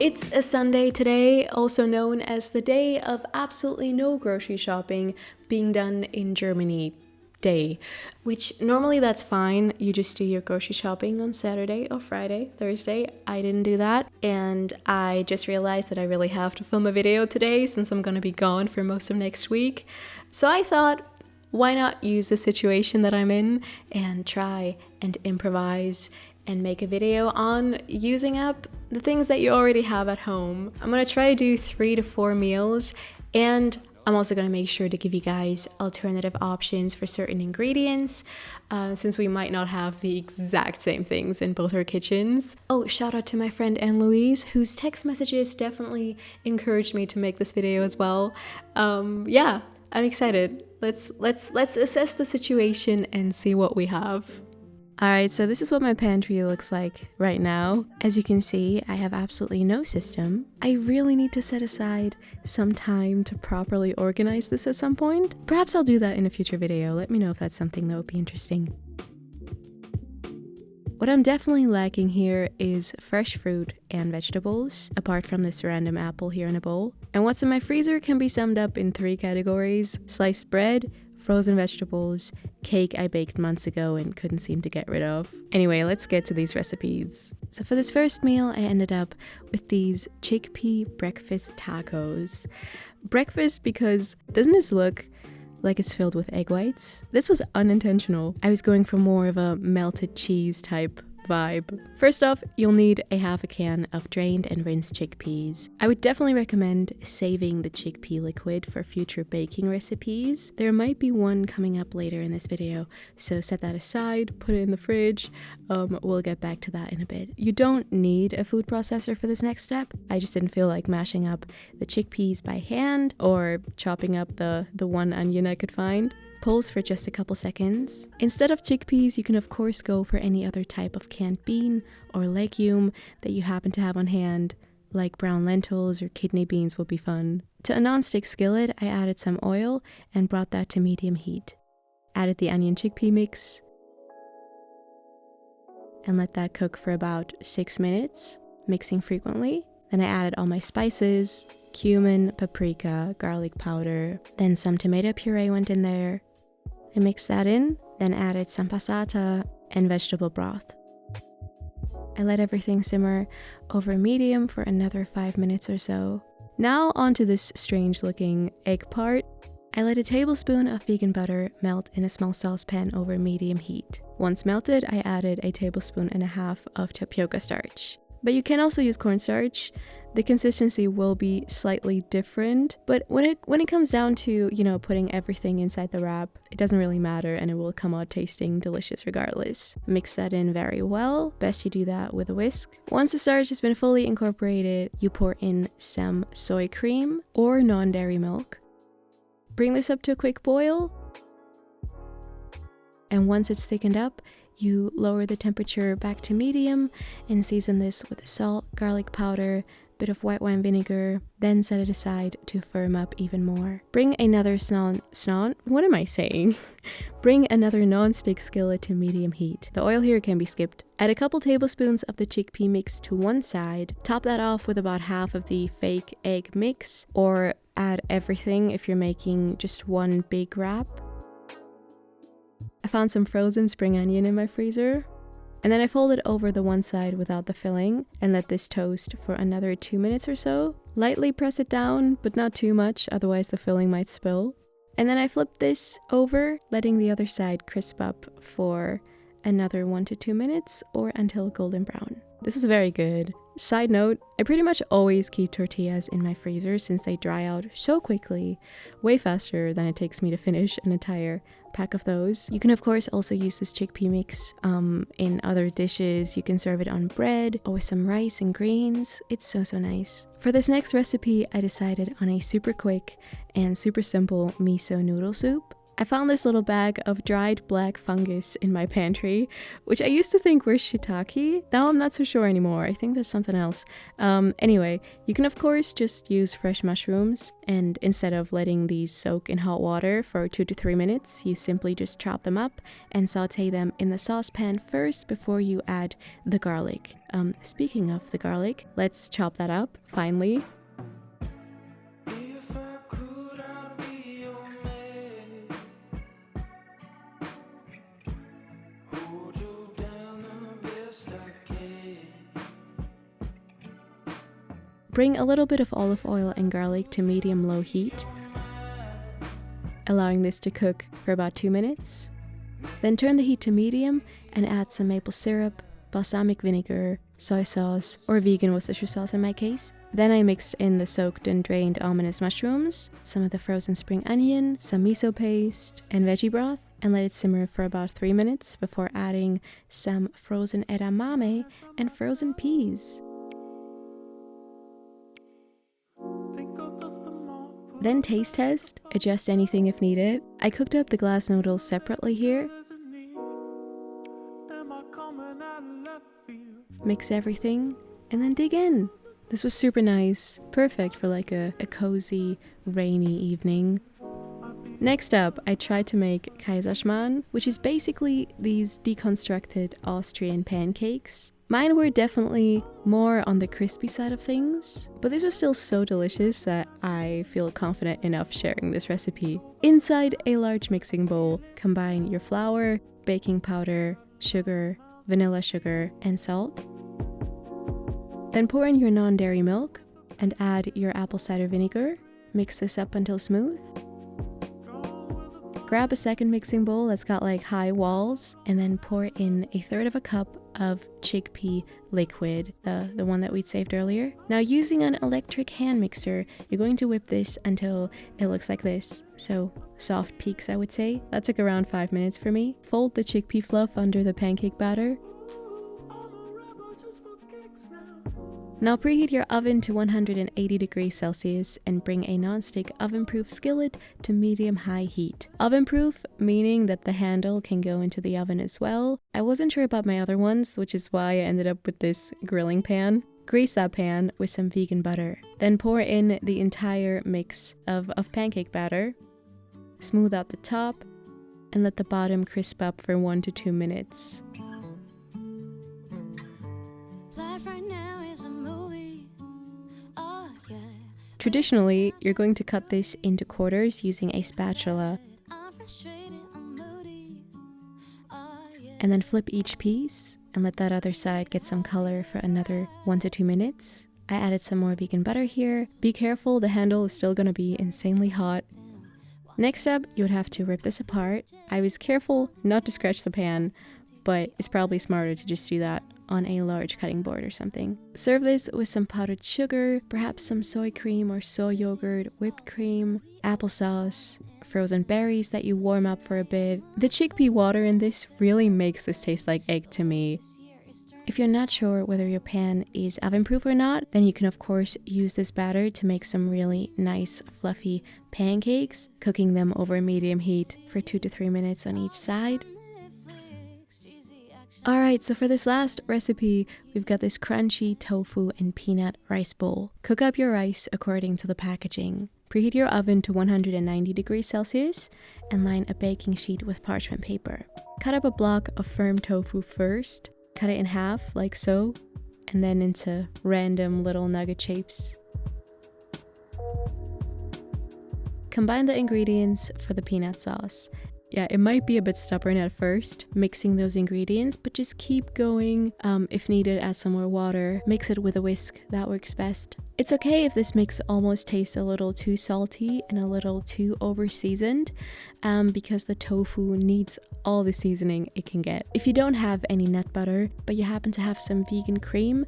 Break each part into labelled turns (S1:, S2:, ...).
S1: It's a Sunday today, also known as the day of absolutely no grocery shopping being done in Germany day, which normally that's fine. You just do your grocery shopping on Saturday or Friday, Thursday. I didn't do that, and I just realized that I really have to film a video today since I'm gonna be gone for most of next week. So I thought, why not use the situation that I'm in and try and improvise and make a video on using up the things that you already have at home. I'm gonna try to do 3 to 4 meals, and I'm also gonna make sure to give you guys alternative options for certain ingredients, since we might not have the exact same things in both our kitchens. Oh, shout out to my friend Anne-Louise, whose text messages definitely encouraged me to make this video as well. Yeah, I'm excited. Let's assess the situation and see what we have. Alright, so this is what my pantry looks like right now. As you can see, I have absolutely no system. I really need to set aside some time to properly organize this at some point. Perhaps I'll do that in a future video. Let me know if that's something that would be interesting. What I'm definitely lacking here is fresh fruit and vegetables, apart from this random apple here in a bowl. And what's in my freezer can be summed up in 3 categories: sliced bread, frozen vegetables, cake I baked months ago and couldn't seem to get rid of. Anyway, let's get to these recipes. So for this first meal, I ended up with these chickpea breakfast tacos. Breakfast because doesn't this look like it's filled with egg whites? This was unintentional. I was going for more of a melted cheese type vibe. First off, you'll need a half a can of drained and rinsed chickpeas. I would definitely recommend saving the chickpea liquid for future baking recipes. There might be one coming up later in this video, so set that aside, put it in the fridge. We'll get back to that in a bit. You don't need a food processor for this next step. I just didn't feel like mashing up the chickpeas by hand or chopping up the one onion I could find. Pulse for just a couple seconds. Instead of chickpeas, you can of course go for any other type of canned bean or legume that you happen to have on hand, like brown lentils or kidney beans would be fun. To a non-stick skillet, I added some oil and brought that to medium heat. Added the onion chickpea mix and let that cook for about 6 minutes, mixing frequently. Then I added all my spices, cumin, paprika, garlic powder, then some tomato puree went in there. I mixed that in, then added some passata and vegetable broth. I let everything simmer over medium for another 5 minutes or so. Now onto this strange looking egg part. I let a tablespoon of vegan butter melt in a small saucepan over medium heat. Once melted, I added a tablespoon and a half of tapioca starch. But you can also use cornstarch. The consistency will be slightly different, but when it comes down to, putting everything inside the wrap, it doesn't really matter and it will come out tasting delicious regardless. Mix that in very well. Best you do that with a whisk. Once the starch has been fully incorporated, you pour in some soy cream or non-dairy milk. Bring this up to a quick boil. And once it's thickened up, you lower the temperature back to medium and season this with salt, garlic powder, bit of white wine vinegar, then set it aside to firm up even more. Bring another Bring another non-stick skillet to medium heat. The oil here can be skipped. Add a couple tablespoons of the chickpea mix to one side. Top that off with about half of the fake egg mix, or add everything if you're making just one big wrap. I found some frozen spring onion in my freezer. And then I fold it over the one side without the filling and let this toast for another 2 minutes or so. Lightly press it down, but not too much, otherwise the filling might spill. And then I flip this over, letting the other side crisp up for another 1 to 2 minutes or until golden brown. This is very good. Side note, I pretty much always keep tortillas in my freezer since they dry out so quickly, way faster than it takes me to finish an entire pack of those. You can of course also use this chickpea mix in other dishes. You can serve it on bread or with some rice and greens. It's so nice. For this next recipe, I decided on a super quick and super simple miso noodle soup. I found this little bag of dried black fungus in my pantry, which I used to think were shiitake. Now I'm not so sure anymore. I think there's something else. Anyway, you can of course just use fresh mushrooms, and instead of letting these soak in hot water for 2 to 3 minutes, you simply just chop them up and saute them in the saucepan first before you add the garlic. Speaking of the garlic, let's chop that up finely. Bring a little bit of olive oil and garlic to medium-low heat, allowing this to cook for about 2 minutes. Then turn the heat to medium and add some maple syrup, balsamic vinegar, soy sauce, or vegan Worcestershire sauce in my case. Then I mixed in the soaked and drained almonds mushrooms, some of the frozen spring onion, some miso paste, and veggie broth, and let it simmer for about 3 minutes before adding some frozen edamame and frozen peas. Then taste test, adjust anything if needed. I cooked up the glass noodles separately here. Mix everything and then dig in. This was super nice, perfect for like a cozy, rainy evening. Next up, I tried to make Kaiserschmarrn, which is basically these deconstructed Austrian pancakes. Mine were definitely more on the crispy side of things, but this was still so delicious that I feel confident enough sharing this recipe. Inside a large mixing bowl, combine your flour, baking powder, sugar, vanilla sugar, and salt. Then pour in your non-dairy milk and add your apple cider vinegar. Mix this up until smooth. Grab a second mixing bowl that's got like high walls and then pour in 1/3 cup of chickpea liquid, the one that we'd saved earlier. Now using an electric hand mixer, you're going to whip this until it looks like this. So soft peaks, I would say. That took around 5 minutes for me. Fold the chickpea fluff under the pancake batter. Now preheat your oven to 180 degrees Celsius and bring a non-stick oven-proof skillet to medium-high heat. Oven-proof, meaning that the handle can go into the oven as well. I wasn't sure about my other ones, which is why I ended up with this grilling pan. Grease that pan with some vegan butter. Then pour in the entire mix of pancake batter. Smooth out the top and let the bottom crisp up for 1 to 2 minutes. Traditionally, you're going to cut this into quarters using a spatula. And then flip each piece and let that other side get some color for another 1 to 2 minutes. I added some more vegan butter here. Be careful, the handle is still gonna be insanely hot. Next up, you would have to rip this apart. I was careful not to scratch the pan, but it's probably smarter to just do that on a large cutting board or something. Serve this with some powdered sugar, perhaps some soy cream or soy yogurt, whipped cream, applesauce, frozen berries that you warm up for a bit. The chickpea water in this really makes this taste like egg to me. If you're not sure whether your pan is oven-proof or not, then you can of course use this batter to make some really nice fluffy pancakes, cooking them over medium heat for 2 to 3 minutes on each side. Alright, so for this last recipe, we've got this crunchy tofu and peanut rice bowl. Cook up your rice according to the packaging. Preheat your oven to 190 degrees Celsius and line a baking sheet with parchment paper. Cut up a block of firm tofu first, cut it in half like so, and then into random little nugget shapes. Combine the ingredients for the peanut sauce. Yeah, it might be a bit stubborn at first, mixing those ingredients, but just keep going. If needed, add some more water. Mix it with a whisk, that works best. It's okay if this mix almost tastes a little too salty and a little too over-seasoned, because the tofu needs all the seasoning it can get. If you don't have any nut butter, but you happen to have some vegan cream,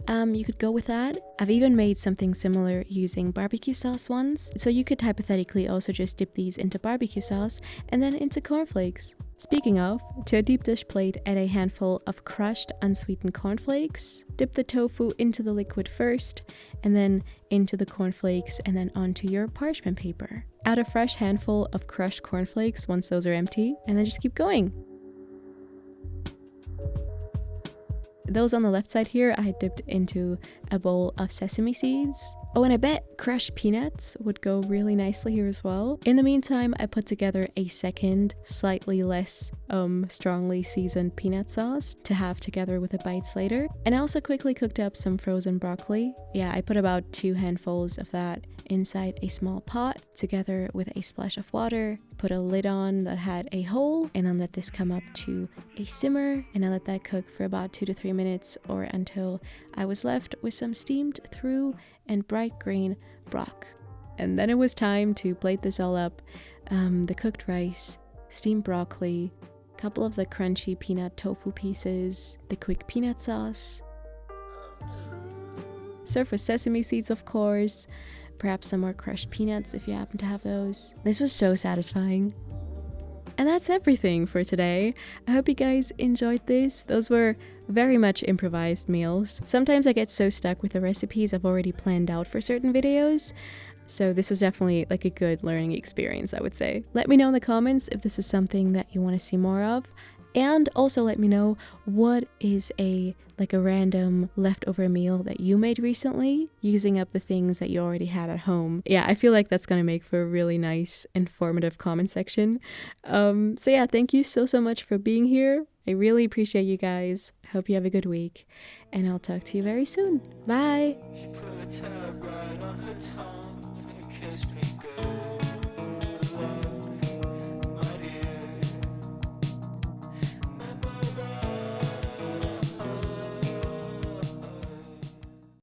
S1: you could go with that. I've even made something similar using barbecue sauce once, so you could hypothetically also just dip these into barbecue sauce and then into cornflakes. Speaking of, to a deep dish plate, add a handful of crushed unsweetened cornflakes. Dip the tofu into the liquid first, and then into the cornflakes, and then onto your parchment paper. Add a fresh handful of crushed cornflakes once those are empty, and then just keep going. Those on the left side here, I dipped into a bowl of sesame seeds. Oh, and I bet crushed peanuts would go really nicely here as well. In the meantime, I put together a second, slightly less strongly seasoned peanut sauce to have together with the bites later. And I also quickly cooked up some frozen broccoli. Yeah, I put about 2 handfuls of that inside a small pot together with a splash of water. Put a lid on that had a hole, and then let this come up to a simmer, and I let that cook for about 2 to 3 minutes, or until I was left with some steamed through and bright green broth. And then it was time to plate this all up. The cooked rice, steamed broccoli, a couple of the crunchy peanut tofu pieces, the quick peanut sauce. Serve with sesame seeds, of course, perhaps some more crushed peanuts if you happen to have those. This was so satisfying. And that's everything for today. I hope you guys enjoyed this. Those were very much improvised meals. Sometimes I get so stuck with the recipes I've already planned out for certain videos. So this was definitely like a good learning experience, I would say. Let me know in the comments if this is something that you want to see more of. And also let me know what is a random leftover meal that you made recently using up the things that you already had at home. Yeah, I feel like that's gonna make for a really nice, informative comment section. So yeah, thank you so much for being here. I really appreciate you guys. Hope you have a good week, and I'll talk to you very soon. Bye!